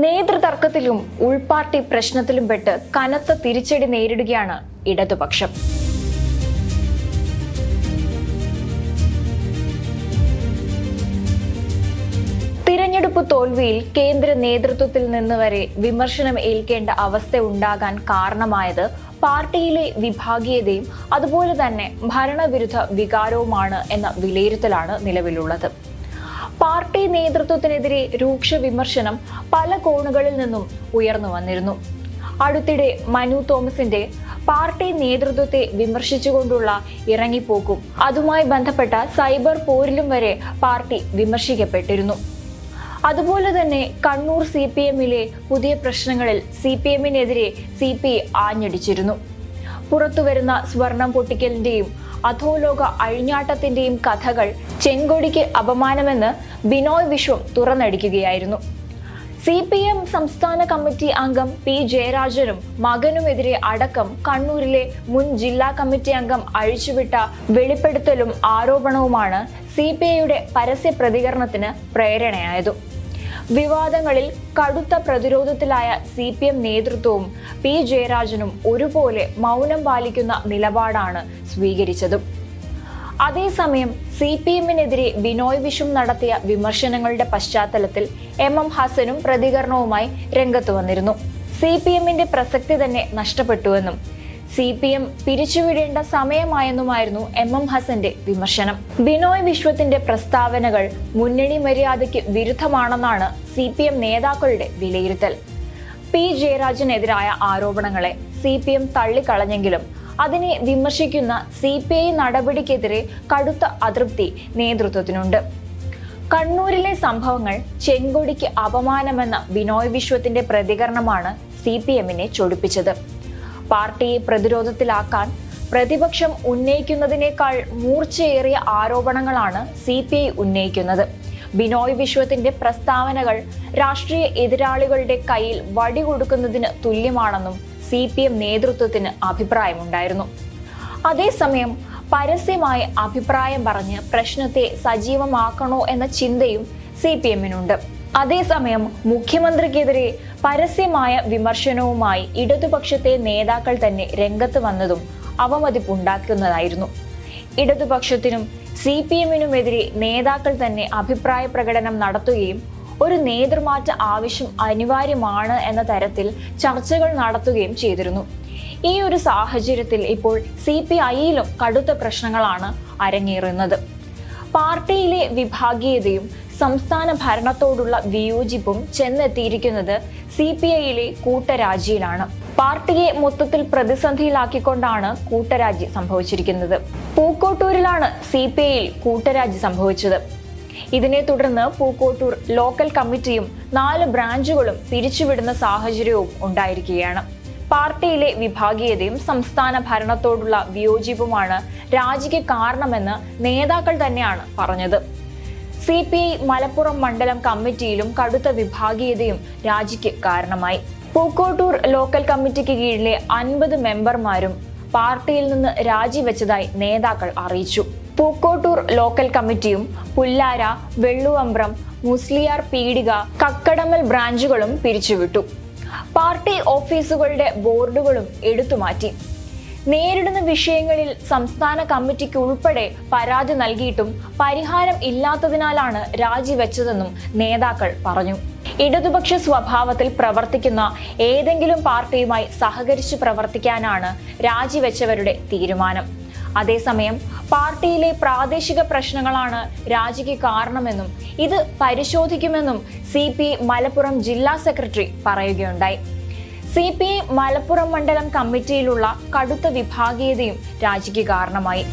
നേതൃതർക്കത്തിലും ഉൾപാർട്ടി പ്രശ്നത്തിലും പെട്ട് കനത്ത തിരിച്ചടി നേരിടുകയാണ് ഇടതുപക്ഷം. തിരഞ്ഞെടുപ്പ് തോൽവിയിൽ കേന്ദ്ര നേതൃത്വത്തിൽ നിന്ന് വരെ വിമർശനം ഏൽക്കേണ്ട അവസ്ഥ ഉണ്ടാകാൻ കാരണമായത് പാർട്ടിയിലെ വിഭാഗീയതയും അതുപോലെ തന്നെ ഭരണവിരുദ്ധ വികാരവുമാണ് എന്ന വിലയിരുത്തലാണ് നിലവിലുള്ളത്. പാർട്ടി നേതൃത്വത്തിനെതിരെ രൂക്ഷ വിമർശനം പല കോണുകളിൽ നിന്നും ഉയർന്നു വന്നിരുന്നു. അടുത്തിടെ മനു തോമസിന്റെ പാർട്ടി നേതൃത്വത്തെ വിമർശിച്ചുകൊണ്ടുള്ള ഇറങ്ങിപ്പോക്കും അതുമായി ബന്ധപ്പെട്ട സൈബർ പോരിലും വരെ പാർട്ടി വിമർശിക്കപ്പെട്ടിരുന്നു. അതുപോലെ തന്നെ കണ്ണൂർ CPM-ലെ പുതിയ പ്രശ്നങ്ങളിൽ CPM-നെതിരെ CPI ആഞ്ഞടിച്ചിരുന്നു. പുറത്തുവരുന്ന സ്വർണം പൊട്ടിക്കലിന്റെയും അധോലോക അഴിഞ്ഞാട്ടത്തിന്റെയും കഥകൾ ചെങ്കൊടിക്ക് അപമാനമെന്ന് ബിനോയ് വിശ്വം തുറന്നടിക്കുകയായിരുന്നു. CPM സംസ്ഥാന കമ്മിറ്റി അംഗം P. ജയരാജനും മകനുമെതിരെ അടക്കം കണ്ണൂരിലെ മുൻ ജില്ലാ കമ്മിറ്റി അംഗം അഴിച്ചുവിട്ട വെളിപ്പെടുത്തലും ആരോപണവുമാണ് CPIയുടെ പരസ്യ പ്രതികരണത്തിന് പ്രേരണയായതും. വിവാദങ്ങളിൽ കടുത്ത പ്രതിരോധത്തിലായ CPM നേതൃത്വവും P. ജയരാജനും ഒരുപോലെ മൗനം പാലിക്കുന്ന നിലപാടാണ് സ്വീകരിച്ചതും. അതേസമയം CPM-നെതിരെ ബിനോയ് വിശ്വം നടത്തിയ വിമർശനങ്ങളുടെ പശ്ചാത്തലത്തിൽ MM ഹസനും പ്രതികരണവുമായി രംഗത്ത് വന്നിരുന്നു. CPM-ന്റെ പ്രസക്തി തന്നെ നഷ്ടപ്പെട്ടുവെന്നും CPM പിരിച്ചുവിടേണ്ട സമയമായെന്നുമായിരുന്നു MM ഹസന്റെ വിമർശനം. ബിനോയ് വിശ്വത്തിന്റെ പ്രസ്താവനകൾ മുന്നണി മര്യാദയ്ക്ക് വിരുദ്ധമാണെന്നാണ് CPM നേതാക്കളുടെ വിലയിരുത്തൽ. P. ജയരാജനെതിരായ ആരോപണങ്ങളെ CPM തള്ളിക്കളഞ്ഞെങ്കിലും അതിനെ വിമർശിക്കുന്ന CPI നടപടിക്കെതിരെ കടുത്ത അതൃപ്തി നേതൃത്വത്തിനുണ്ട്. കണ്ണൂരിലെ സംഭവങ്ങൾ ചെങ്കൊടിക്ക് അപമാനമെന്ന ബിനോയ് വിശ്വത്തിന്റെ പ്രതികരണമാണ് CPM-നെ ചൊടിപ്പിച്ചത്. പാർട്ടിയെ പ്രതിരോധത്തിലാക്കാൻ പ്രതിപക്ഷം ഉന്നയിക്കുന്നതിനേക്കാൾ മൂർച്ചയേറിയ ആരോപണങ്ങളാണ് CPI ഉന്നയിക്കുന്നത്. ബിനോയ് വിശ്വത്തിന്റെ പ്രസ്താവനകൾ രാഷ്ട്രീയ എതിരാളികളുടെ കയ്യിൽ വടി കൊടുക്കുന്നതിന് തുല്യമാണെന്നും CPM നേതൃത്വത്തിന് അഭിപ്രായമുണ്ടായിരുന്നു. അതേസമയം പരസ്യമായി അഭിപ്രായം പറഞ്ഞ് പ്രശ്നത്തെ സജീവമാക്കണോ എന്ന ചിന്തയും CPM-നുണ്ട്. അതേസമയം മുഖ്യമന്ത്രിക്കെതിരെ പരസ്യമായ വിമർശനവുമായി ഇടതുപക്ഷത്തെ നേതാക്കൾ തന്നെ രംഗത്ത് വന്നതും അവമതിപ്പുണ്ടാക്കുന്നതായിരുന്നു. ഇടതുപക്ഷത്തിനും CPM-നുമെതിരെ നേതാക്കൾ തന്നെ അഭിപ്രായ പ്രകടനം നടത്തുകയും ഒരു നേതൃമാറ്റ ആവശ്യം അനിവാര്യമാണ് എന്ന തരത്തിൽ ചർച്ചകൾ നടത്തുകയും ചെയ്തിരുന്നു. ഈ ഒരു സാഹചര്യത്തിൽ ഇപ്പോൾ CPI-യിലും കടുത്ത പ്രശ്നങ്ങളാണ് അരങ്ങേറുന്നത്. പാർട്ടിയിലെ വിഭാഗീയതയും സംസ്ഥാന ഭരണത്തോടുള്ള വിയോജിപ്പും ചെന്നെത്തിയിരിക്കുന്നത് CPI-യിലെ കൂട്ടരാജിയിലാണ്. പാർട്ടിയെ മൊത്തത്തിൽ പ്രതിസന്ധിയിലാക്കിക്കൊണ്ടാണ് കൂട്ടരാജി സംഭവിച്ചിരിക്കുന്നത്. പൂക്കോട്ടൂരിലാണ് CPI-യിൽ കൂട്ടരാജി സംഭവിച്ചത്. ഇതിനെ തുടർന്ന് പൂക്കോട്ടൂർ ലോക്കൽ കമ്മിറ്റിയും 4 ബ്രാഞ്ചുകളും പിരിച്ചുവിടുന്ന സാഹചര്യവും ഉണ്ടായിരിക്കുകയാണ്. പാർട്ടിയിലെ വിഭാഗീയതയും സംസ്ഥാന ഭരണത്തോടുള്ള വിയോജിപ്പുമാണ് രാജിക്ക് കാരണമെന്ന് നേതാക്കൾ തന്നെയാണ് പറഞ്ഞത്. CPI മലപ്പുറം മണ്ഡലം കമ്മിറ്റിയിലും കടുത്ത വിഭാഗീയതയും രാജിക്ക് കാരണമായി. പൂക്കോട്ടൂർ ലോക്കൽ കമ്മിറ്റിക്ക് കീഴിലെ 50 മെമ്പർമാരും പാർട്ടിയിൽ നിന്ന് രാജിവെച്ചതായി നേതാക്കൾ അറിയിച്ചു. പൂക്കോട്ടൂർ ലോക്കൽ കമ്മിറ്റിയും പുല്ലാര, വെള്ളുവമ്പ്രം, മുസ്ലിയാർ പീടിക, കക്കടമൽ ബ്രാഞ്ചുകളും പിരിച്ചുവിട്ടു. പാർട്ടി ഓഫീസുകളുടെ ബോർഡുകളും എടുത്തുമാറ്റി. നേരിടുന്ന വിഷയങ്ങളിൽ സംസ്ഥാന കമ്മിറ്റിക്ക് ഉൾപ്പെടെ പരാതി നൽകിയിട്ടും പരിഹാരം ഇല്ലാത്തതിനാലാണ് രാജിവെച്ചതെന്നും നേതാക്കൾ പറഞ്ഞു. ഇടതുപക്ഷ സ്വഭാവത്തിൽ പ്രവർത്തിക്കുന്ന ഏതെങ്കിലും പാർട്ടിയുമായി സഹകരിച്ച് പ്രവർത്തിക്കാനാണ് രാജിവെച്ചവരുടെ തീരുമാനം. അതേസമയം പാർട്ടിയിലെ പ്രാദേശിക പ്രശ്നങ്ങളാണ് രാജിക്ക് കാരണമെന്നും ഇത് പരിശോധിക്കുമെന്നും CPI മലപ്പുറം ജില്ലാ സെക്രട്ടറി പറയുകയുണ്ടായി. CPI മലപ്പുറം മണ്ഡലം കമ്മിറ്റിയിലുള്ള കടുത്ത വിഭാഗീയതയും രാജിക്ക് കാരണമായി.